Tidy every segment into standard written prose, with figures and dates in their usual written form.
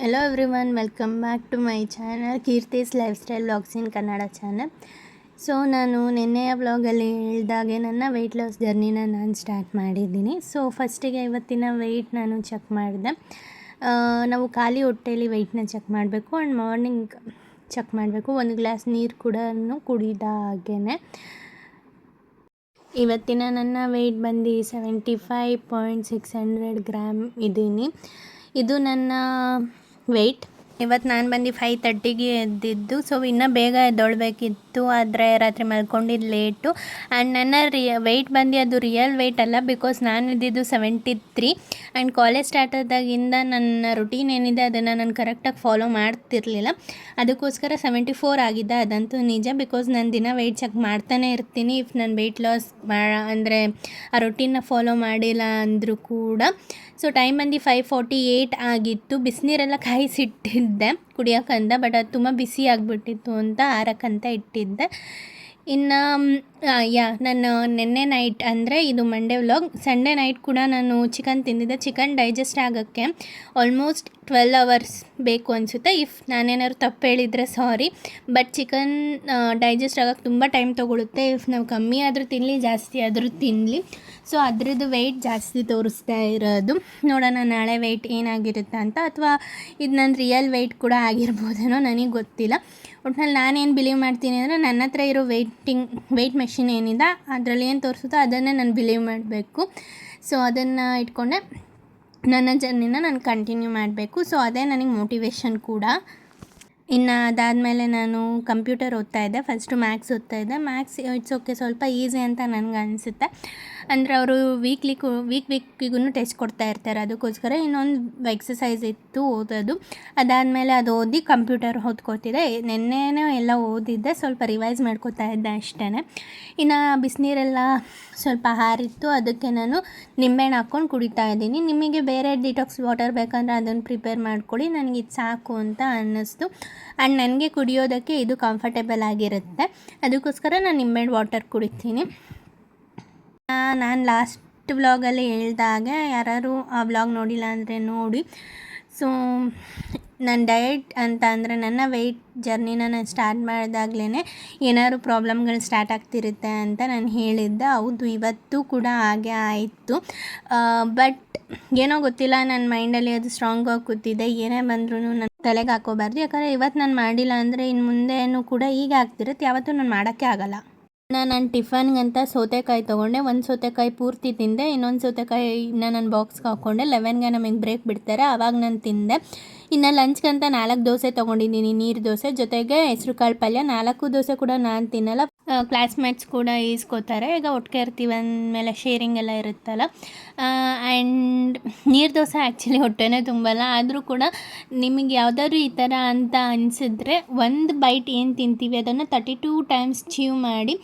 Hello everyone, welcome back to my channel Keerthi's lifestyle vlogs in Kannada channel. So ನಾನು ನಿನ್ನೆಯ ವ್ಲಾಗಲ್ಲಿ ಹೇಳಿದಾಗೆ ನನ್ನ ವೆಯ್ಟ್ ಲಾಸ್ ಜರ್ನಿನ ನಾನು ಸ್ಟಾರ್ಟ್ ಮಾಡಿದ್ದೀನಿ. ಸೊ ಫಸ್ಟಿಗೆ ಇವತ್ತಿನ ವೆಯ್ಟ್ ನಾನು ಚೆಕ್ ಮಾಡಿದೆ. ನಾವು ಖಾಲಿ ಹೊಟ್ಟೆಯಲ್ಲಿ ವೆಯ್ಟ್ನ ಚೆಕ್ ಮಾಡಬೇಕು ಆ್ಯಂಡ್ ಮಾರ್ನಿಂಗ್ ಚೆಕ್ ಮಾಡಬೇಕು. ಒಂದು ಗ್ಲಾಸ್ ನೀರು ಕೂಡ ಕುಡಿದ ಹಾಗೇ ಇವತ್ತಿನ ನನ್ನ ವೆಯ್ಟ್ ಬಂದು 75.600 ಗ್ರಾಮ್ ಇದ್ದೀನಿ. ಇದು ನನ್ನ ವೆಯ್ಟ್. ಇವತ್ತು ನಾನು ಬಂದು 5:30ಗೆ ಎದ್ದಿದ್ದು. ಸೊ ಇನ್ನೂ ಬೇಗ ಎದ್ದೊಳ್ಬೇಕಿತ್ತು, ಆದರೆ ರಾತ್ರಿ ಮಲ್ಕೊಂಡಿದ್ದು ಲೇಟು. ಆ್ಯಂಡ್ ನನ್ನ ವೆಯ್ಟ್ ಬಂದು ಅದು ರಿಯಲ್ ವೆಯ್ಟ್ ಅಲ್ಲ, ಬಿಕಾಸ್ ನಾನು ಇದ್ದಿದ್ದು 73. ಆ್ಯಂಡ್ ಕಾಲೇಜ್ ಸ್ಟಾರ್ಟ್ ಆದಾಗಿಂದ ನನ್ನ ರುಟೀನ್ ಏನಿದೆ ಅದನ್ನು ನಾನು ಕರೆಕ್ಟಾಗಿ ಫಾಲೋ ಮಾಡ್ತಿರಲಿಲ್ಲ. ಅದಕ್ಕೋಸ್ಕರ 74 ಆಗಿದೆ, ಅದಂತೂ ನಿಜ. ಬಿಕಾಸ್ ನಾನು ದಿನ ವೆಯ್ಟ್ ಚೆಕ್ ಮಾಡ್ತಾನೆ ಇರ್ತೀನಿ. ಇಫ್ ನಾನು ವೆಯ್ಟ್ ಲಾಸ್ ಅಂದರೆ ಆ ರುಟೀನ್ನ ಫಾಲೋ ಮಾಡಿಲ್ಲ ಅಂದರೂ ಕೂಡ. ಸೊ ಟೈಮ್ ಬಂದು 5:48 ಆಗಿತ್ತು. ಬಿಸಿನೀರೆಲ್ಲ ಕಾಯಿಸಿಟ್ಟಿದ್ದೆ ಕುಡಿಯೋಕ್ಕಂತ, ಬಟ್ ಅದು ತುಂಬ ಬಿಸಿ ಆಗಿಬಿಟ್ಟಿತ್ತು ಅಂತ ಆರಕ್ಕಂತ ಇಟ್ಟಿದ್ದೆ. ಇನ್ನು ನಾನು ನಿನ್ನೆ ನೈಟ್ ಅಂದರೆ ಇದು ಮಂಡೇ ವ್ಲಾಗ್, ಸಂಡೇ ನೈಟ್ ಕೂಡ ನಾನು ಚಿಕನ್ ತಿಂದಿದ್ದೆ. ಚಿಕನ್ ಡೈಜೆಸ್ಟ್ ಆಗೋಕ್ಕೆ ಆಲ್ಮೋಸ್ಟ್ 12 ಅವರ್ಸ್ ಬೇಕು ಅನಿಸುತ್ತೆ. ಇಫ್ ನಾನೇನಾದ್ರು ತಪ್ಪು ಹೇಳಿದರೆ ಸಾರಿ, ಬಟ್ ಚಿಕನ್ ಡೈಜೆಸ್ಟ್ ಆಗೋಕ್ಕೆ ತುಂಬ ಟೈಮ್ ತೊಗೊಳುತ್ತೆ. ಇಫ್ ನಾವು ಕಮ್ಮಿ ಆದರೂ ತಿನ್ನಲಿ, ಜಾಸ್ತಿ ಆದರೂ ತಿನ್ನಲಿ. ಸೊ ಅದರದ್ದು ವೆಯ್ಟ್ ಜಾಸ್ತಿ ತೋರಿಸ್ತಾ ಇರೋದು. ನೋಡೋಣ ನಾಳೆ ವೆಯ್ಟ್ ಏನಾಗಿರುತ್ತೆ ಅಂತ, ಅಥವಾ ಇದು ನನ್ನ ರಿಯಲ್ ವೆಯ್ಟ್ ಕೂಡ ಆಗಿರ್ಬೋದೇನೋ, ನನಗೆ ಗೊತ್ತಿಲ್ಲ. ಒಟ್ನಲ್ಲಿ ನಾನೇನು ಬಿಲೀವ್ ಮಾಡ್ತೀನಿ ಅಂದರೆ, ನನ್ನ ಹತ್ರ ಇರೋ ವೆಯ್ಟ್ ಮೆಷಿನ್ ಏನಿದೆ ಅದರಲ್ಲಿ ಏನು ತೋರಿಸುತ್ತೋ ಅದನ್ನೇ ನಾನು ಬಿಲೀವ್ ಮಾಡಬೇಕು. ಸೊ ಅದನ್ನು ಇಟ್ಕೊಂಡೆ ನನ್ನ ಜರ್ನಿನ ನಾನು ಕಂಟಿನ್ಯೂ ಮಾಡಬೇಕು. ಸೊ ಅದೇ ನನಗೆ ಮೋಟಿವೇಶನ್ ಕೂಡ. ಇನ್ನು ಅದಾದಮೇಲೆ ನಾನು ಕಂಪ್ಯೂಟರ್ ಓದ್ತಾಯಿದ್ದೆ. ಫಸ್ಟು ಮ್ಯಾಥ್ಸ್ ಓದ್ತಾಯಿದ್ದೆ. ಮ್ಯಾಥ್ಸ್ ಇಟ್ಸ್ ಓಕೆ, ಸ್ವಲ್ಪ ಈಸಿ ಅಂತ ನನಗೆ ಅನಿಸುತ್ತೆ. ಅಂದರೆ ಅವರು ವೀಕಿಗೂ ಟೆಸ್ಟ್ ಕೊಡ್ತಾ ಇರ್ತಾರೆ, ಅದಕ್ಕೋಸ್ಕರ ಇನ್ನೊಂದು ಎಕ್ಸಸೈಸ್ ಇತ್ತು ಓದೋದು. ಅದಾದಮೇಲೆ ಅದು ಓದಿ ಕಂಪ್ಯೂಟರ್ ಓದ್ಕೋತಿದ್ದೆ. ನೆನ್ನೆನೇ ಎಲ್ಲ ಓದಿದ್ದೆ, ಸ್ವಲ್ಪ ರಿವೈಸ್ ಮಾಡ್ಕೋತಾ ಇದ್ದೆ ಅಷ್ಟೇ. ಇನ್ನು ಬಿಸಿನೀರೆಲ್ಲ ಸ್ವಲ್ಪ ಹಾರಿತ್ತು, ಅದಕ್ಕೆ ನಾನು ನಿಂಬೆಹಣ್ಣು ಹಾಕ್ಕೊಂಡು ಕುಡಿತಾ ಇದ್ದೀನಿ. ನಿಮಗೆ ಬೇರೆ ಡಿಟಾಕ್ಸ್ ವಾಟರ್ ಬೇಕಂದರೆ ಅದನ್ನು ಪ್ರಿಪೇರ್ ಮಾಡ್ಕೊಳ್ಳಿ. ನನಗೆ ಇದು ಸಾಕು ಅಂತ ಅನ್ನಿಸ್ತು. ಆ್ಯಂಡ್ ನನಗೆ ಕುಡಿಯೋದಕ್ಕೆ ಇದು ಕಂಫರ್ಟೇಬಲ್ ಆಗಿರುತ್ತೆ, ಅದಕ್ಕೋಸ್ಕರ ನಾನು ನಿಂಬೆಹಣ್ಣು ವಾಟರ್ ಕುಡಿತೀನಿ. ನಾನು ಲಾಸ್ಟ್ ವ್ಲಾಗಲ್ಲಿ ಹೇಳ್ದಾಗೆ ಯಾರು ಆ ವ್ಲಾಗ್ ನೋಡಿಲ್ಲ ಅಂದರೆ ನೋಡಿ. ಸೊ ನನ್ನ ಡಯಟ್ ಅಂತ ಅಂದರೆ ನನ್ನ ವೆಯ್ಟ್ ಜರ್ನಿನ ನಾನು ಸ್ಟಾರ್ಟ್ ಮಾಡಿದಾಗಲೇ ಏನಾದ್ರು ಪ್ರಾಬ್ಲಮ್ಗಳು ಸ್ಟಾರ್ಟ್ ಆಗ್ತಿರುತ್ತೆ ಅಂತ ನಾನು ಹೇಳಿದ್ದೆ. ಹೌದು, ಇವತ್ತು ಕೂಡ ಹಾಗೆ ಆಯಿತು. ಬಟ್ ಏನೋ ಗೊತ್ತಿಲ್ಲ, ನನ್ನ ಮೈಂಡಲ್ಲಿ ಅದು ಸ್ಟ್ರಾಂಗಾಗಿ ಕೂತಿದೆ. ಏನೇ ಬಂದ್ರೂ ನಾನು ತಲೆಗೆ ಹಾಕೋಬಾರ್ದು. ಯಾಕಂದರೆ ಇವತ್ತು ನಾನು ಮಾಡಿಲ್ಲ ಅಂದರೆ ಇನ್ನು ಮುಂದೆನೂ ಕೂಡ ಹೀಗೆ ಆಗ್ತಿರುತ್ತೆ, ಯಾವತ್ತೂ ನಾನು ಮಾಡೋಕ್ಕೆ ಆಗೋಲ್ಲ. ನಾನು ಟಿಫನ್ಗಂತ ಸೌತೆಕಾಯಿ ತೊಗೊಂಡೆ. ಒಂದು ಸೌತೆಕಾಯಿ ಪೂರ್ತಿ ತಿಂದೆ, ಇನ್ನೊಂದು ಸೌತೆಕಾಯಿನ ನಾನು ಬಾಕ್ಸ್ಗೆ ಹಾಕ್ಕೊಂಡೆ. 11ಗೆ ನಮಗೆ ಬ್ರೇಕ್ ಬಿಡ್ತಾರೆ, ಆವಾಗ ನಾನು ತಿಂದೆ. ಇನ್ನು ಲಂಚ್ಗಂತ 4 ದೋಸೆ ತೊಗೊಂಡಿದ್ದೀನಿ, ನೀರು ದೋಸೆ ಜೊತೆಗೆ ಹೆಸ್ರು ಕಾಳು ಪಲ್ಯ. 4 ದೋಸೆ ಕೂಡ ನಾನು ತಿನ್ನಲ್ಲ, ಕ್ಲಾಸ್ಮೇಟ್ಸ್ ಕೂಡ ಈಸ್ಕೋತಾರೆ. ಈಗ ಒಟ್ಟಿಗೆ ಇರ್ತೀವಿ ಅಂದಮೇಲೆ ಶೇರಿಂಗ್ ಎಲ್ಲ ಇರುತ್ತಲ್ಲ. ಆ್ಯಂಡ್ ನೀರು ದೋಸೆ ಆ್ಯಕ್ಚುಲಿ ಹೊಟ್ಟೆನೇ ತುಂಬಲ್ಲ, ಆದರೂ ಕೂಡ ನಿಮಗೆ ಯಾವುದಾದ್ರು ಈ ಥರ ಅಂತ ಅನಿಸಿದ್ರೆ ಒಂದು ಬೈಟ್ ಏನು ತಿಂತೀವಿ ಅದನ್ನು 32 ಟೈಮ್ಸ್ ಚೀವ್ ಮಾಡಿ.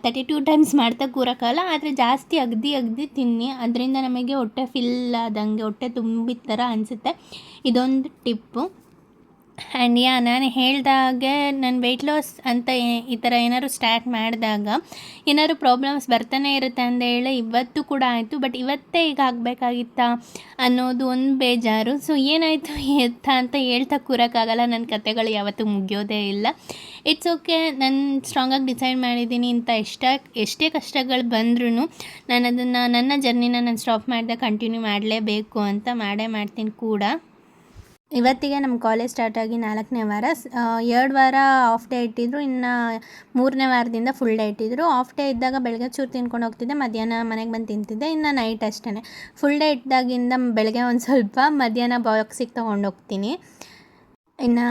32 ಟೈಮ್ಸ್ ಮಾಡ್ತಾ ಕೂರೋಕ್ಕಲ್ಲ, ಆದರೆ ಜಾಸ್ತಿ ಅಗದಿ ತಿನ್ನಿ. ಅದರಿಂದ ನಮಗೆ ಹೊಟ್ಟೆ ಫಿಲ್ ಆದಂಗೆ, ಹೊಟ್ಟೆ ತುಂಬಿದ ಥರ ಅನಿಸುತ್ತೆ. ಇದೊಂದು ಟಿಪ್ಪು. ಆ್ಯಂಡ್ ನಾನು ಹೇಳಿದಾಗೆ ನನ್ನ ವೆಯ್ಟ್ ಲಾಸ್ ಅಂತ ಈ ಥರ ಏನಾದ್ರು ಸ್ಟಾರ್ಟ್ ಮಾಡಿದಾಗ ಏನಾದ್ರು ಪ್ರಾಬ್ಲಮ್ಸ್ ಬರ್ತಾನೆ ಇರುತ್ತೆ ಅಂತ ಹೇಳಿ ಇವತ್ತು ಕೂಡ ಆಯಿತು. ಬಟ್ ಇವತ್ತೇ ಈಗ ಆಗಬೇಕಾಗಿತ್ತಾ ಅನ್ನೋದು ಒಂದು ಬೇಜಾರು. ಸೊ ಏನಾಯಿತು ಅಂತ ಹೇಳ್ತಾ ಕೂರೋಕ್ಕಾಗಲ್ಲ, ನನ್ನ ಕತೆಗಳು ಯಾವತ್ತೂ ಮುಗಿಯೋದೇ ಇಲ್ಲ. ಇಟ್ಸ್ ಓಕೆ, ನಾನು ಸ್ಟ್ರಾಂಗಾಗಿ ಡಿಸೈಡ್ ಮಾಡಿದ್ದೀನಿ ಅಂತ ಎಷ್ಟೇ ಕಷ್ಟಗಳು ಬಂದ್ರೂ ನಾನು ಅದನ್ನು, ನನ್ನ ಜರ್ನಿನ ನಾನು ಸ್ಟಾಪ್ ಮಾಡಿದೆ ಕಂಟಿನ್ಯೂ ಮಾಡಲೇಬೇಕು ಅಂತ ಮಾಡ್ತೀನಿ ಕೂಡ. ಇವತ್ತಿಗೆ ನಮ್ಮ ಕಾಲೇಜ್ ಸ್ಟಾರ್ಟಾಗಿ 4ನೇ ವಾರ. 2 ವಾರ ಆಫ್ ಡೇ ಇಟ್ಟಿದ್ರು, ಇನ್ನು 3ನೇ ವಾರದಿಂದ ಫುಲ್ ಡೇ ಇಟ್ಟಿದ್ರು. ಆಫ್ ಡೇ ಇದ್ದಾಗ ಬೆಳಗ್ಗೆ ಚೂರು ತಿನ್ಕೊಂಡು ಹೋಗ್ತಿದ್ದೆ, ಮಧ್ಯಾಹ್ನ ಮನೆಗೆ ಬಂದು ತಿಂತಿದ್ದೆ. ಇನ್ನು ನೈಟ್ ಅಷ್ಟೇ. ಫುಲ್ ಡೇ ಇದ್ದಾಗಿಂದ ಬೆಳಗ್ಗೆ ಒಂದು ಸ್ವಲ್ಪ, ಮಧ್ಯಾಹ್ನ ಬಾಕ್ಸಿಗೆ ತೊಗೊಂಡೋಗ್ತೀನಿ. ಇನ್ನು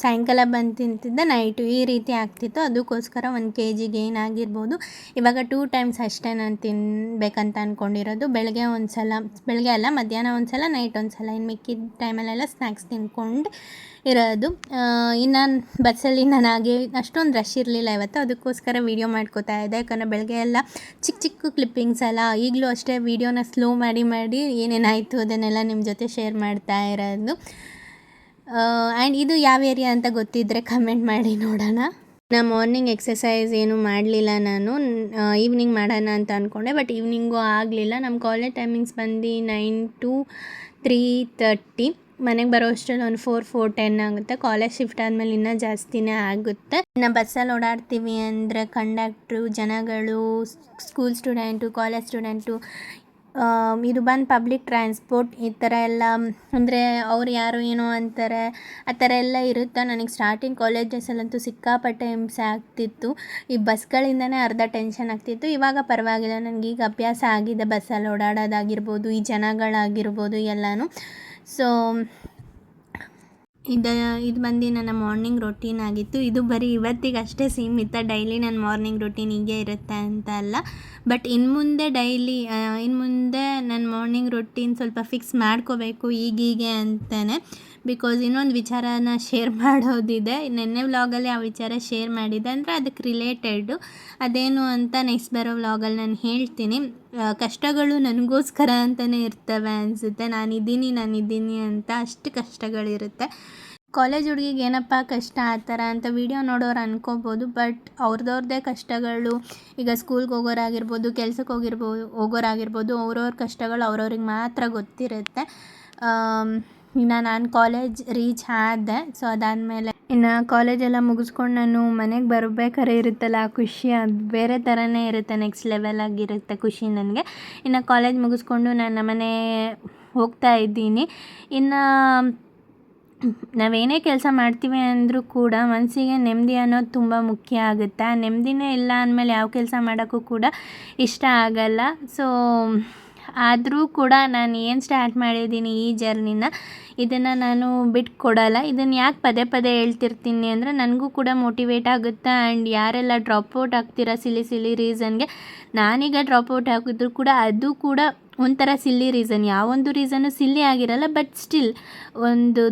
ಸಾಯಂಕಾಲ ಬಂದು ತಿಂತಿದ್ದೆ, ನೈಟು. ಈ ರೀತಿ ಆಗ್ತಿತ್ತು. ಅದಕ್ಕೋಸ್ಕರ 1 kg ಗೇನ್ ಆಗಿರ್ಬೋದು. ಇವಾಗ 2 ಟೈಮ್ಸ್ ಅಷ್ಟೇ ನಾನು ತಿನ್ನಬೇಕಂತ ಅಂದ್ಕೊಂಡಿರೋದು. ಬೆಳಗ್ಗೆ ಒಂದು ಸಲ, ಬೆಳಗ್ಗೆ ಅಲ್ಲ ಮಧ್ಯಾಹ್ನ ಒಂದು ಸಲ, ನೈಟ್ ಒಂದು ಸಲ. ಇನ್ನು ಮಿಕ್ಕಿದ ಟೈಮಲ್ಲೆಲ್ಲ ಸ್ನ್ಯಾಕ್ಸ್ ತಿನ್ಕೊಂಡು ಇರೋದು. ಇನ್ನು ಬಸ್ಸಲ್ಲಿ ನನಗೆ ಅಷ್ಟೊಂದು ರಶ್ ಇರಲಿಲ್ಲ ಇವತ್ತು, ಅದಕ್ಕೋಸ್ಕರ ವೀಡಿಯೋ ಮಾಡ್ಕೋತಾ ಇದ್ದೆ. ಯಾಕಂದರೆ ಬೆಳಗ್ಗೆ ಎಲ್ಲ ಚಿಕ್ಕ ಕ್ಲಿಪ್ಪಿಂಗ್ಸ್ ಅಲ್ಲ, ಈಗಲೂ ಅಷ್ಟೇ ವೀಡಿಯೋನ ಸ್ಲೋ ಮಾಡಿ ಏನೇನಾಯಿತು ಅದನ್ನೆಲ್ಲ ನಿಮ್ಮ ಜೊತೆ ಶೇರ್ ಮಾಡ್ತಾ ಇರೋದು. ಆ್ಯಂಡ್ ಇದು ಯಾವ ಏರಿಯಾ ಅಂತ ಗೊತ್ತಿದ್ದರೆ ಕಮೆಂಟ್ ಮಾಡಿ ನೋಡೋಣ. ನಾನು ಮಾರ್ನಿಂಗ್ ಎಕ್ಸಸೈಸ್ ಏನೂ ಮಾಡಲಿಲ್ಲ, ನಾನು ಈವ್ನಿಂಗ್ ಮಾಡೋಣ ಅಂತ ಅಂದ್ಕೊಂಡೆ. ಬಟ್ ಈವ್ನಿಂಗು ಆಗಲಿಲ್ಲ. ನಮ್ಮ ಕಾಲೇಜ್ ಟೈಮಿಂಗ್ಸ್ ಬಂದು 9 to 3:30. ಮನೆಗೆ ಬರೋ ಅಷ್ಟರಲ್ಲಿ ಒಂದು 4-4:10 ಆಗುತ್ತೆ. ಕಾಲೇಜ್ ಶಿಫ್ಟ್ ಆದಮೇಲೆ ಇನ್ನೂ ಜಾಸ್ತಿನೇ ಆಗುತ್ತೆ. ಇನ್ನು ಬಸ್ಸಲ್ಲಿ ಓಡಾಡ್ತೀವಿ ಅಂದರೆ ಕಂಡಕ್ಟ್ರು, ಜನಗಳು, ಸ್ಕೂಲ್ ಸ್ಟೂಡೆಂಟು, ಕಾಲೇಜ್ ಸ್ಟೂಡೆಂಟು, ಇದು ಬಂದು ಪಬ್ಲಿಕ್ ಟ್ರಾನ್ಸ್ಪೋರ್ಟ್ ಈ ಥರ ಎಲ್ಲ ಅಂದರೆ ಅವ್ರು ಯಾರು ಏನೋ ಅಂತಾರೆ, ಆ ಥರ ಎಲ್ಲ ಇರುತ್ತೆ. ನನಗೆ ಸ್ಟಾರ್ಟಿಂಗ್ ಕಾಲೇಜ್ ಡೇಸಲ್ಲಂತೂ ಸಿಕ್ಕಾಪಟ್ಟೆ ಹಿಂಸೆ ಆಗ್ತಿತ್ತು. ಈ ಬಸ್ಗಳಿಂದನೇ ಅರ್ಧ ಟೆನ್ಷನ್ ಆಗ್ತಿತ್ತು. ಇವಾಗ ಪರವಾಗಿಲ್ಲ, ನನಗೀಗ ಅಭ್ಯಾಸ ಆಗಿದೆ ಬಸ್ಸಲ್ಲಿ ಓಡಾಡೋದಾಗಿರ್ಬೋದು, ಈ ಜನಗಳಾಗಿರ್ಬೋದು ಎಲ್ಲನೂ. ಸೊ ಇದು ಬಂದು ನನ್ನ ಮಾರ್ನಿಂಗ್ ರೊಟೀನ್ ಆಗಿತ್ತು. ಇದು ಬರೀ ಇವತ್ತಿಗೆ ಅಷ್ಟೇ ಸೀಮಿತ, ಡೈಲಿ ನನ್ನ ಮಾರ್ನಿಂಗ್ ರೊಟೀನ್ ಹೀಗೆ ಇರುತ್ತೆ ಅಂತ ಅಲ್ಲ. ಬಟ್ ಇನ್ನು ಮುಂದೆ ನನ್ನ ಮಾರ್ನಿಂಗ್ ರೊಟೀನ್ ಸ್ವಲ್ಪ ಫಿಕ್ಸ್ ಮಾಡ್ಕೋಬೇಕು ಈಗೀಗೆ ಅಂತಲೇ. ಬಿಕಾಸ್ ಇನ್ನೊಂದು ವಿಚಾರನ ಶೇರ್ ಮಾಡೋದಿದೆ. ನೆನ್ನೆ ವ್ಲಾಗಲ್ಲಿ ಆ ವಿಚಾರ ಶೇರ್ ಮಾಡಿದ್ದೆ, ಅಂದರೆ ಅದಕ್ಕೆ ರಿಲೇಟೆಡ್ಡು. ಅದೇನು ಅಂತ ನೆಕ್ಸ್ಟ್ ಬರೋ ವ್ಲಾಗಲ್ಲಿ ನಾನು ಹೇಳ್ತೀನಿ. ಕಷ್ಟಗಳು ನನಗೋಸ್ಕರ ಅಂತಲೇ ಇರ್ತವೆ ಅನಿಸುತ್ತೆ. ನಾನಿದ್ದೀನಿ ಅಂತ ಅಷ್ಟು ಕಷ್ಟಗಳಿರುತ್ತೆ. ಕಾಲೇಜ್ ಹುಡುಗಿಗೆ ಏನಪ್ಪ ಕಷ್ಟ ಆ ಥರ ಅಂತ ವಿಡಿಯೋ ನೋಡೋರು ಅನ್ಕೋಬೋದು. ಬಟ್ ಅವ್ರದ್ದೇ ಕಷ್ಟಗಳು, ಈಗ ಸ್ಕೂಲ್ಗೆ ಹೋಗೋರಾಗಿರ್ಬೋದು, ಕೆಲ್ಸಕ್ಕೆ ಹೋಗೋರಾಗಿರ್ಬೋದು, ಅವ್ರವ್ರ ಕಷ್ಟಗಳು ಅವ್ರವ್ರಿಗೆ ಮಾತ್ರ ಗೊತ್ತಿರುತ್ತೆ. ಇನ್ನು ನಾನು ಕಾಲೇಜ್ ರೀಚ್ ಆದೆ. ಸೊ ಅದಾದಮೇಲೆ ಇನ್ನು ಕಾಲೇಜೆಲ್ಲ ಮುಗಿಸ್ಕೊಂಡು ನಾನು ಮನೆಗೆ ಬರಬೇಕಾದ್ರೆ ಇರುತ್ತಲ್ಲ ಆ ಖುಷಿ, ಅದು ಬೇರೆ ಥರನೇ ಇರುತ್ತೆ. ನೆಕ್ಸ್ಟ್ ಲೆವೆಲಾಗಿರುತ್ತೆ ಖುಷಿ ನನಗೆ. ಇನ್ನು ಕಾಲೇಜ್ ಮುಗಿಸ್ಕೊಂಡು ನಾನು ಮನೆ ಹೋಗ್ತಾ ಇದ್ದೀನಿ. ಇನ್ನು ನಾವೇನೇ ಕೆಲಸ ಮಾಡ್ತೀವಿ ಅಂದರೂ ಕೂಡ ಮನಸ್ಸಿಗೆ ನೆಮ್ಮದಿ ಅನ್ನೋದು ತುಂಬ ಮುಖ್ಯ ಆಗುತ್ತೆ. ಆ ನೆಮ್ಮದಿನೇ ಇಲ್ಲ ಅಂದಮೇಲೆ ಯಾವ ಕೆಲಸ ಮಾಡೋಕ್ಕೂ ಕೂಡ ಇಷ್ಟ ಆಗಲ್ಲ. ಸೊ ಆದರೂ ಕೂಡ ನಾನು ಏನು ಸ್ಟಾರ್ಟ್ ಮಾಡಿದ್ದೀನಿ ಈ ಜರ್ನಿನ, ಇದನ್ನು ನಾನು ಬಿಟ್ಕೊಡಲ್ಲ. ಇದನ್ನು ಯಾಕೆ ಪದೇ ಪದೇ ಹೇಳ್ತಿರ್ತೀನಿ ಅಂದರೆ ನನಗೂ ಕೂಡ ಮೋಟಿವೇಟ್ ಆಗುತ್ತೆ. ಆ್ಯಂಡ್ ಯಾರೆಲ್ಲ ಡ್ರಾಪ್ಔಟ್ ಆಗ್ತೀರಾ ಸಿಲಿ ರೀಸನ್ಗೆ, ನಾನೀಗ ಡ್ರಾಪ್ಔಟ್ ಆಗಿದ್ರು ಕೂಡ ಅದು ಕೂಡ ಒಂಥರ ಸಿಲ್ಲಿ ರೀಸನ್. ಯಾವೊಂದು ರೀಸನ್ನು ಸಿಲ್ಲಿ ಆಗಿರಲ್ಲ, ಬಟ್ ಸ್ಟಿಲ್ ಒಂದು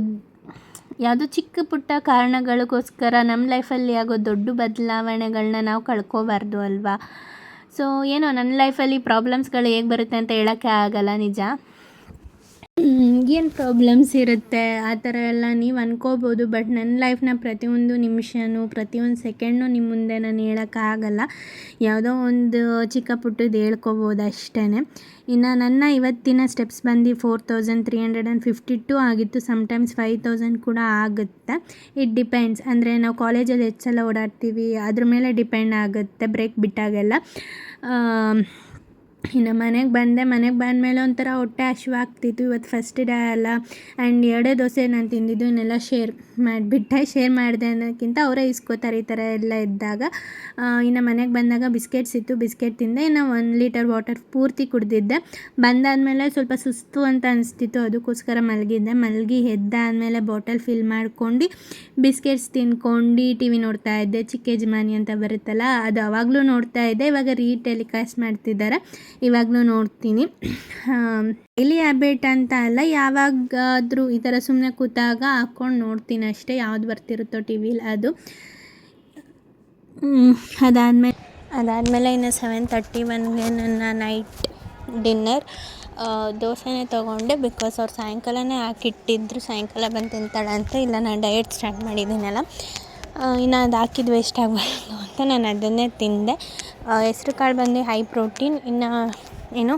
ಯಾವುದೋ ಚಿಕ್ಕ ಪುಟ್ಟ ಕಾರಣಗಳಿಗೋಸ್ಕರ ನಮ್ಮ ಲೈಫಲ್ಲಿ ಆಗೋ ದೊಡ್ಡ ಬದಲಾವಣೆಗಳನ್ನ ನಾವು ಕಳ್ಕೊಬಾರ್ದು ಅಲ್ವಾ. ಸೊ ಏನೋ ನನ್ನ ಲೈಫಲ್ಲಿ ಪ್ರಾಬ್ಲಮ್ಸ್ಗಳು ಹೇಗೆ ಬರುತ್ತೆ ಅಂತ ಹೇಳೋಕ್ಕೆ ಆಗಲ್ಲ, ನಿಜ. ಏನು ಪ್ರಾಬ್ಲಮ್ಸ್ ಇರುತ್ತೆ ಆ ಥರ ಎಲ್ಲ ನೀವು ಅನ್ಕೋಬೋದು. ಬಟ್ ನನ್ನ ಲೈಫ್ನ ಪ್ರತಿಯೊಂದು ನಿಮಿಷವೂ ಪ್ರತಿಯೊಂದು ಸೆಕೆಂಡ್ನು ನಿಮ್ಮ ಮುಂದೆ ನಾನು ಹೇಳೋಕ್ಕಾಗಲ್ಲ. ಯಾವುದೋ ಒಂದು ಚಿಕ್ಕ ಪುಟ್ಟದ್ದು ಹೇಳ್ಕೊಬೋದು ಅಷ್ಟೇ. ಇನ್ನು ನನ್ನ ಇವತ್ತಿನ ಸ್ಟೆಪ್ಸ್ ಬಂದು 4352 ಆಗಿತ್ತು. ಸಮ್ಟೈಮ್ಸ್ 5000 ಕೂಡ ಆಗುತ್ತೆ. ಇಟ್ ಡಿಪೆಂಡ್ಸ್, ಅಂದರೆ ನಾವು ಕಾಲೇಜಲ್ಲಿ ಎಷ್ಟು ಸಲ ಓಡಾಡ್ತೀವಿ ಅದ್ರ ಮೇಲೆ ಡಿಪೆಂಡ್ ಆಗುತ್ತೆ ಬ್ರೇಕ್ ಬಿಟ್ಟಾಗೆಲ್ಲ. ಇನ್ನು ಮನೆಗೆ ಬಂದಮೇಲೆ ಒಂಥರ ಹೊಟ್ಟೆ ಹಸಿವಾಗ್ತಿತ್ತು. ಇವತ್ತು ಫಸ್ಟ್ ಡೇ ಅಲ್ಲ. ಆ್ಯಂಡ್ 2 ದೋಸೆ ನಾನು ತಿಂದಿದ್ದು, ಇನ್ನೆಲ್ಲ ಶೇರ್ ಮಾಡಿದೆ ಅನ್ನೋಕ್ಕಿಂತ ಅವರೇ ಇಸ್ಕೋತಾರೆ ಈ ಥರ ಎಲ್ಲ ಇದ್ದಾಗ. ಇನ್ನು ಮನೆಗೆ ಬಂದಾಗ ಬಿಸ್ಕೆಟ್ಸ್ ಇತ್ತು, ಬಿಸ್ಕೆಟ್ ತಿಂದೆ. ಇನ್ನು 1 ಲೀಟರ್ ವಾಟರ್ ಪೂರ್ತಿ ಕುಡಿದಿದ್ದೆ. ಬಂದಾದಮೇಲೆ ಸ್ವಲ್ಪ ಸುಸ್ತು ಅಂತ ಅನಿಸ್ತಿತ್ತು, ಅದಕ್ಕೋಸ್ಕರ ಮಲಗಿ ಎದ್ದಾದಮೇಲೆ ಬಾಟಲ್ ಫಿಲ್ ಮಾಡ್ಕೊಂಡು ಬಿಸ್ಕೆಟ್ಸ್ ತಿನ್ಕೊಂಡು ಟಿ ವಿ ನೋಡ್ತಾ ಇದ್ದೆ. ಚಿಕ್ಕ ಯಜಮಾನಿ ಅಂತ ಬರುತ್ತಲ್ಲ, ಅದು ಆವಾಗಲೂ ನೋಡ್ತಾ ಇದ್ದೆ. ಇವಾಗ ಟೆಲಿಕಾಸ್ಟ್ ಮಾಡ್ತಿದ್ದಾರೆ, ಇವಾಗಲೂ ನೋಡ್ತೀನಿ. ಡೈಲಿ ಹ್ಯಾಬಿಟ್ ಅಂತ ಅಲ್ಲ, ಯಾವಾಗಾದರೂ ಈ ಥರ ಸುಮ್ಮನೆ ಕೂತಾಗ ಹಾಕ್ಕೊಂಡು ನೋಡ್ತೀನಿ ಅಷ್ಟೇ, ಯಾವ್ದು ಬರ್ತಿರುತ್ತೋ ಟಿ ವಿಲಿ ಅದು. ಅದಾದಮೇಲೆ ಇನ್ನು 7:31ಗೆ ನನ್ನ ನೈಟ್ ಡಿನ್ನರ್ ದೋಸೆನೇ ತೊಗೊಂಡೆ. ಬಿಕಾಸ್ ಅವ್ರು ಸಾಯಂಕಾಲನೇ ಹಾಕಿಟ್ಟಿದ್ರು, ಸಾಯಂಕಾಲ ಬಂದು ತಿಂತಾಳೆ ಅಂತ. ಇಲ್ಲ ನಾನು ಡಯಟ್ ಸ್ಟಾರ್ಟ್ ಮಾಡಿದ್ದೀನಲ್ಲ, ಇನ್ನು ಅದು ಹಾಕಿದ್ದು ವೇಸ್ಟ್ ಆಗಬಾರ್ದು ಅಂತ ನಾನು ಅದನ್ನೇ ತಿಂದೆ. ಹೆಸ್ರು ಕಾಳು ಬಂದು ಹೈ ಪ್ರೋಟೀನ್. ಇನ್ನು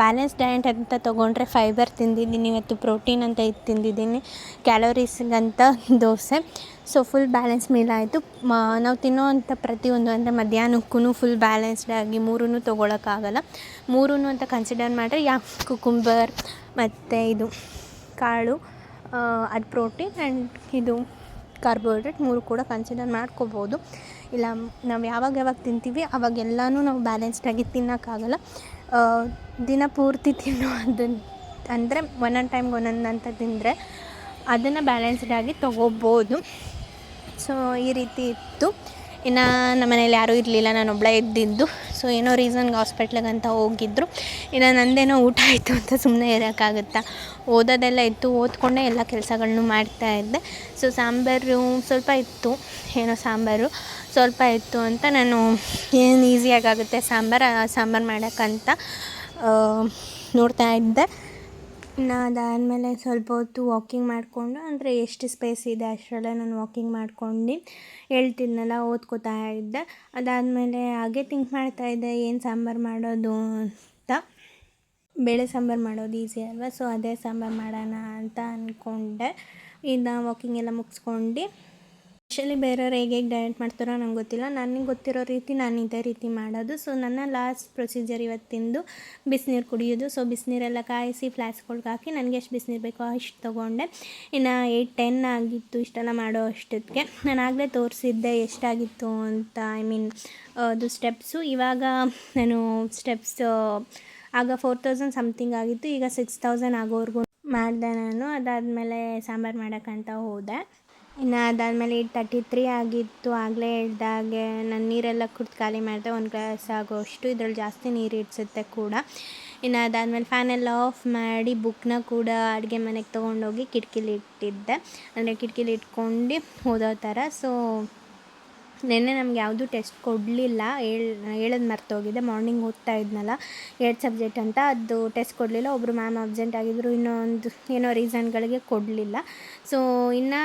ಬ್ಯಾಲೆನ್ಸ್ ಡಯಟ್ ಅಂತ ತೊಗೊಂಡ್ರೆ ಫೈಬರ್ ತಿಂದಿದ್ದೀನಿ ಇವತ್ತು, ಪ್ರೋಟೀನ್ ಅಂತ ಇದು ತಿಂದಿದ್ದೀನಿ, ಕ್ಯಾಲೋರೀಸ್ಗಂತ dosa. So full balance meal ಆಯಿತು. ನಾವು ತಿನ್ನೋವಂಥ ಪ್ರತಿಯೊಂದು, ಅಂದರೆ ಮಧ್ಯಾಹ್ನಕ್ಕೂ ಫುಲ್ ಬ್ಯಾಲೆನ್ಸ್ಡಾಗಿ 3 ತೊಗೊಳಕ್ಕಾಗಲ್ಲ. 3 ಅಂತ ಕನ್ಸಿಡರ್ ಮಾಡಿದ್ರೆ ಕುಕುಂಬರ್ ಮತ್ತು ಇದು ಕಾಳು, ಅದು ಪ್ರೋಟೀನ್, ಆ್ಯಂಡ್ ಇದು ಕಾರ್ಬೋಹೈಡ್ರೇಟ್ 3 ಕೂಡ ಕನ್ಸಿಡರ್ ಮಾಡ್ಕೋಬೋದು. ಇಲ್ಲ ನಾವು ಯಾವಾಗ ತಿಂತೀವಿ ಅವಾಗೆಲ್ಲನೂ ನಾವು ಬ್ಯಾಲೆನ್ಸ್ಡಾಗಿ ತಿನ್ನೋಕ್ಕಾಗಲ್ಲ. ದಿನ ಪೂರ್ತಿ ತಿನ್ನೋದನ್ನು ಅಂದರೆ ಒಂದೊಂದು ಟೈಮ್ಗೆ ಒಂದೊಂದು ಅಂತ ತಿಂದರೆ ಅದನ್ನು ಬ್ಯಾಲೆನ್ಸ್ಡಾಗಿ ತೊಗೋಬೋದು. ಸೊ ಈ ರೀತಿ ಇತ್ತು. ಇನ್ನು ನಮ್ಮ ಮನೇಲಿ ಯಾರೂ ಇರಲಿಲ್ಲ, ನಾನು ಒಬ್ಬಳೇ ಇದ್ದಿದ್ದು. ಸೊ ಏನೋ ರೀಸನ್ಗೆ ಹಾಸ್ಪಿಟ್ಲಿಗಂತ ಹೋಗಿದ್ದರು. ಇನ್ನು ನಂದೇನೋ ಊಟ ಆಯಿತು ಅಂತ ಸುಮ್ಮನೆ ಇರೋಕ್ಕಾಗುತ್ತಾ, ಓದೋದೆಲ್ಲ ಇತ್ತು, ಓದ್ಕೊಂಡೇ ಎಲ್ಲ ಕೆಲಸಗಳ್ನೂ ಮಾಡ್ತಾಯಿದ್ದೆ. ಸೊ ಸಾಂಬಾರು ಸ್ವಲ್ಪ ಇತ್ತು ಅಂತ ನಾನು ಏನು ಈಸಿಯಾಗುತ್ತೆ ಸಾಂಬಾರು ಮಾಡೋಕ್ಕಂತ ನೋಡ್ತಾ ಇದ್ದೆ. ಇನ್ನು ಅದಾದಮೇಲೆ ಸ್ವಲ್ಪ ಹೊತ್ತು ವಾಕಿಂಗ್ ಮಾಡಿಕೊಂಡು, ಅಂದರೆ ಎಷ್ಟು ಸ್ಪೇಸ್ ಇದೆ ಅಷ್ಟರಲ್ಲೇ ನಾನು ವಾಕಿಂಗ್ ಮಾಡ್ಕೊಂಡು ಹೇಳ್ತಿದ್ನಲ್ಲ, ಓದ್ಕೋತಾ ಇದ್ದೆ. ಅದಾದಮೇಲೆ ಹಾಗೆ ಥಿಂಕ್ ಮಾಡ್ತಾಯಿದ್ದೆ ಏನು ಸಾಂಬಾರು ಮಾಡೋದು ಅಂತ. ಬೇಳೆ ಸಾಂಬಾರು ಮಾಡೋದು ಈಸಿ ಅಲ್ವಾ, ಸೊ ಅದೇ ಸಾಂಬಾರು ಮಾಡೋಣ ಅಂತ ಅಂದ್ಕೊಂಡೆ. ಇನ್ನು ವಾಕಿಂಗ್ ಎಲ್ಲ ಮುಗಿಸ್ಕೊಂಡು, ಆ್ಯಕ್ಚುಲಿ ಬೇರೆಯವ್ರು ಹೇಗೆ ಡಯಟ್ ಮಾಡ್ತಾರೋ ನಂಗೆ ಗೊತ್ತಿಲ್ಲ, ನನಗೆ ಗೊತ್ತಿರೋ ರೀತಿ ನಾನು ಇದೇ ರೀತಿ ಮಾಡೋದು. ಸೊ ನನ್ನ ಲಾಸ್ಟ್ ಪ್ರೊಸೀಜರ್ ಇವತ್ತಿಂದು ಬಿಸಿನೀರು ಕುಡಿಯೋದು. ಸೊ ಬಿಸಿನೀರೆಲ್ಲ ಕಾಯಿಸಿ ಫ್ಲಾಸ್ಕ್ಗಳ್ಗೆ ಹಾಕಿ ನನಗೆ ಎಷ್ಟು ಬಿಸಿನೀರು ಬೇಕೋ ಅಷ್ಟು ತೊಗೊಂಡೆ. ಇನ್ನು 8-10 ಆಗಿತ್ತು ಇಷ್ಟೆಲ್ಲ ಮಾಡೋ ಅಷ್ಟೊತ್ತಿಗೆ. ನಾನು ಆಗಲೇ ತೋರಿಸಿದ್ದೆ ಎಷ್ಟಾಗಿತ್ತು ಅಂತ, ಅದು ಸ್ಟೆಪ್ಸು. ಇವಾಗ ನಾನು ಸ್ಟೆಪ್ಸ್ ಆಗ 4000 ಸಮಥಿಂಗ್ ಆಗಿತ್ತು, ಈಗ 6000 ಆಗೋವರೆಗೂ ಮಾಡಿದೆ ನಾನು. ಅದಾದಮೇಲೆ ಸಾಂಬಾರು ಮಾಡೋಕ್ಕಂತ ಹೋದೆ. ಇನ್ನು ಅದಾದಮೇಲೆ 8:33 ಆಗಿತ್ತು. ಆಗಲೇ ಹೇಳ್ದಾಗೆ ನಾನು ನೀರೆಲ್ಲ ಕುಡ್ದು ಖಾಲಿ ಮಾಡಿದೆ, 1 ಗ್ಲಾಸ್ ಆಗೋಷ್ಟು. ಇದರಲ್ಲಿ ಜಾಸ್ತಿ ನೀರು ಇಡ್ಸುತ್ತೆ ಕೂಡ. ಇನ್ನು ಅದಾದಮೇಲೆ ಫ್ಯಾನೆಲ್ಲ ಆಫ್ ಮಾಡಿ ಬುಕ್ನ ಕೂಡ ಅಡುಗೆ ಮನೆಗೆ ತೊಗೊಂಡೋಗಿ ಕಿಟಕಿಲಿ ಇಟ್ಟಿದ್ದೆ, ಅಂದರೆ ಕಿಟಕಿಲಿ ಇಟ್ಕೊಂಡು ಓದೋ ಥರ. ಸೊ ನೆನ್ನೆ ನಮ್ಗೆ ಯಾವುದೂ ಟೆಸ್ಟ್ ಕೊಡಲಿಲ್ಲ, ಹೇಳೋದು ಮರ್ತೋಗಿದೆ. ಮಾರ್ನಿಂಗ್ ಓದ್ತಾ ಇದ್ನಲ್ಲ 2 ಸಬ್ಜೆಕ್ಟ್ ಅಂತ, ಅದು ಟೆಸ್ಟ್ ಕೊಡಲಿಲ್ಲ. ಒಬ್ಬರು ಮ್ಯಾಮ್ ಅಬ್ಸೆಂಟ್ ಆಗಿದ್ದರು, ಇನ್ನೊಂದು ಏನೋ ರೀಸನ್ಗಳಿಗೆ ಕೊಡಲಿಲ್ಲ. ಸೊ ಇನ್ನು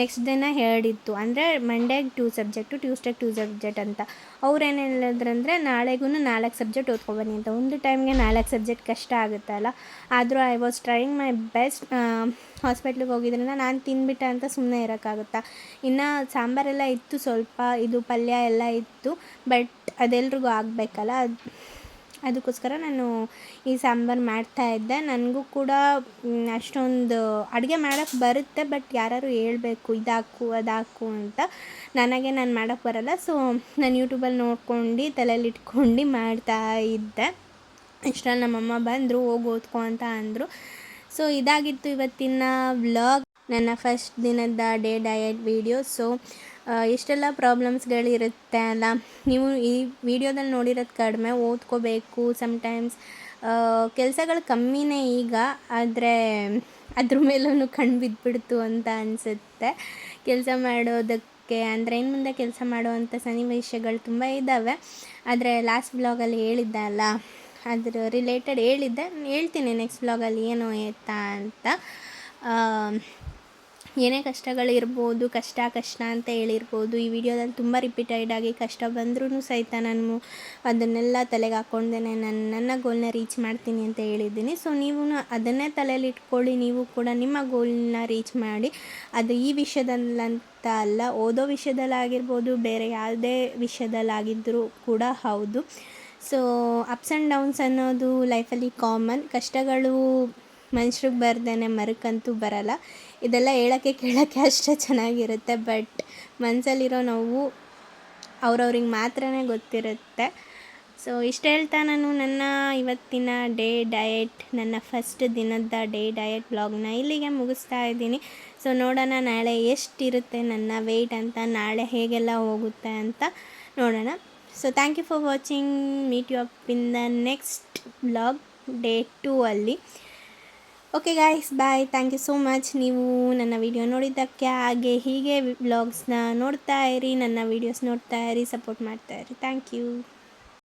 ನೆಕ್ಸ್ಟ್ ದಿನ ಹೇಳಿತ್ತು, ಅಂದರೆ ಮಂಡೇಗೆ 2 ಸಬ್ಜೆಕ್ಟು, ಟ್ಯೂಸ್ಡೇಗೆ 2 ಸಬ್ಜೆಕ್ಟ್ ಅಂತ. ಅವ್ರೇನು ಹೇಳಿದ್ರಂದರೆ ನಾಳೆಗೂ 4 ಸಬ್ಜೆಕ್ಟ್ ಓದ್ಕೊಬನ್ನಿ ಅಂತ. ಒಂದು ಟೈಮ್ಗೆ 4 ಸಬ್ಜೆಕ್ಟ್ ಕಷ್ಟ ಆಗುತ್ತಲ್ಲ. ಆದರೂ I was trying my best. ಹಾಸ್ಪಿಟ್ಲಿಗೆ ಹೋಗಿದ್ರಿಂದ ನಾನು ತಿಂದ್ಬಿಟ್ಟೆ ಅಂತ ಸುಮ್ಮನೆ ಇರೋಕ್ಕಾಗುತ್ತಾ. ಇನ್ನು ಸಾಂಬಾರೆಲ್ಲ ಇತ್ತು, ಸ್ವಲ್ಪ ಇದು ಪಲ್ಯ ಎಲ್ಲ ಇತ್ತು, ಬಟ್ ಅದೆಲ್ರಿಗೂ ಆಗಬೇಕಲ್ಲ, ಅದಕ್ಕೋಸ್ಕರ ನಾನು ಈ ಸಾಂಬಾರು ಮಾಡ್ತಾಯಿದ್ದೆ. ನನಗೂ ಕೂಡ ಅಷ್ಟೊಂದು ಅಡುಗೆ ಮಾಡೋಕ್ಕೆ ಬರುತ್ತೆ, ಬಟ್ ಯಾರು ಹೇಳಬೇಕು ಇದಾಕು ಅದಾಕು ಅಂತ. ನನಗೆ ನಾನು ಮಾಡೋಕ್ಕೆ ಬರಲ್ಲ. ಸೊ ನಾನು ಯೂಟ್ಯೂಬಲ್ಲಿ ನೋಡ್ಕೊಂಡು ತಲೆಯಲ್ಲಿ ಇಟ್ಕೊಂಡು ಮಾಡ್ತಾಯಿದ್ದೆ. ಇಷ್ಟರಲ್ಲಿ ನಮ್ಮಮ್ಮ ಬಂದರು, ಹೋಗಿ ಓದ್ಕೊ ಅಂತ ಅಂದರು. ಸೊ ಇದಾಗಿತ್ತು ಇವತ್ತಿನ ವ್ಲಾಗ್, ನನ್ನ ಫಸ್ಟ್ ದಿನದ ಡೇ ಡಯಟ್ ವೀಡಿಯೋ. ಸೊ ಎಷ್ಟೆಲ್ಲ ಪ್ರಾಬ್ಲಮ್ಸ್ಗಳಿರುತ್ತೆ ಅಲ್ಲ, ನೀವು ಈ ವಿಡಿಯೋದಲ್ಲಿ ನೋಡಿರೋದು ಕಡಿಮೆ, ಓದ್ಕೋಬೇಕು. ಸಮ್ಟೈಮ್ಸ್ ಕೆಲಸಗಳು ಕಮ್ಮಿನೇ ಈಗ, ಆದರೆ ಅದ್ರ ಮೇಲೂ ಕಣ್ಣು ಬಿದ್ದುಬಿಡ್ತು ಅಂತ ಅನಿಸುತ್ತೆ. ಕೆಲಸ ಮಾಡೋದಕ್ಕೆ ಅಂದರೆ ಇನ್ನು ಮುಂದೆ ಕೆಲಸ ಮಾಡುವಂಥ ಸನ್ನಿವೇಶಗಳು ತುಂಬ ಇದ್ದಾವೆ. ಆದರೆ ಲಾಸ್ಟ್ ವ್ಲಾಗಲ್ಲಿ ಹೇಳಿದ್ದೆ ಅಲ್ಲ, ಅದ್ರ ರಿಲೇಟೆಡ್ ಹೇಳ್ತೀನಿ ನೆಕ್ಸ್ಟ್ ವ್ಲಾಗಲ್ಲಿ ಏನು ಎತ್ತಾ ಅಂತ. ಏನೇ ಕಷ್ಟಗಳಿರ್ಬೋದು, ಕಷ್ಟ ಅಂತ ಹೇಳಿರ್ಬೋದು. ಈ ವಿಡಿಯೋದಲ್ಲಿ ತುಂಬ ರಿಪೀಟೆಡ್ ಆಗಿ ಕಷ್ಟ ಬಂದ್ರೂ ಸಹಿತ ನಾನು ಅದನ್ನೆಲ್ಲ ತಲೆಗೆ ಹಾಕ್ಕೊಂಡೇ ನನ್ನ ಗೋಲ್ನ ರೀಚ್ ಮಾಡ್ತೀನಿ ಅಂತ ಹೇಳಿದ್ದೀನಿ. ಸೊ ನೀವು ಅದನ್ನೇ ತಲೆಯಲ್ಲಿ ಇಟ್ಕೊಳ್ಳಿ, ನೀವು ಕೂಡ ನಿಮ್ಮ ಗೋಲ್ನ ರೀಚ್ ಮಾಡಿ. ಅದು ಈ ವಿಷಯದಲ್ಲಂತ ಅಲ್ಲ, ಓದೋ ವಿಷಯದಲ್ಲಾಗಿರ್ಬೋದು, ಬೇರೆ ಯಾವುದೇ ವಿಷಯದಲ್ಲಾಗಿದ್ದರೂ ಕೂಡ ಹೌದು. ಸೊ ಅಪ್ಸ್ ಆ್ಯಂಡ್ ಡೌನ್ಸ್ ಅನ್ನೋದು ಲೈಫಲ್ಲಿ ಕಾಮನ್. ಕಷ್ಟಗಳು ಮನುಷ್ರಿಗೆ ಬರ್ದೇನೆ ಮರಕ್ಕಂತೂ ಬರಲ್ಲ. ಇದೆಲ್ಲ ಹೇಳೋಕ್ಕೆ ಕೇಳೋಕ್ಕೆ ಅಷ್ಟೇ ಚೆನ್ನಾಗಿರುತ್ತೆ, ಬಟ್ ಮನಸ್ಸಲ್ಲಿರೋ ನೋವು ಅವ್ರವ್ರಿಗೆ ಮಾತ್ರನೇ ಗೊತ್ತಿರುತ್ತೆ. ಸೊ ಇಷ್ಟು ಹೇಳ್ತಾ ನಾನು ನನ್ನ ಇವತ್ತಿನ ಡೇ ಡಯಟ್, ನನ್ನ ಫಸ್ಟ್ ದಿನದ ಡೇ ಡಯಟ್ ವ್ಲಾಗ್ನ ಇಲ್ಲಿಗೆ ಮುಗಿಸ್ತಾ ಇದ್ದೀನಿ. ಸೊ ನೋಡೋಣ ನಾಳೆ ಎಷ್ಟಿರುತ್ತೆ ನನ್ನ ವೆಯ್ಟ್ ಅಂತ, ನಾಳೆ ಹೇಗೆಲ್ಲ ಹೋಗುತ್ತೆ ಅಂತ ನೋಡೋಣ. So thank you for watching. Meet you up in the next vlog day 2 ಅಲ್ಲಿ. Okay guys, bye. Thank you so much. ನೀವು ನನ್ನ ವಿಡಿಯೋ ನೋಡಿದ್ದಕ್ಕೆ, ಹಾಗೆ ಹೀಗೆ ವ್ಲಾಗ್ಸ್ನ ನೋಡ್ತಾ ಇರಿ, ನನ್ನ ವೀಡಿಯೋಸ್ ನೋಡ್ತಾ ಇರಿ, ಸಪೋರ್ಟ್ ಮಾಡ್ತಾ ಇರಿ. Thank you.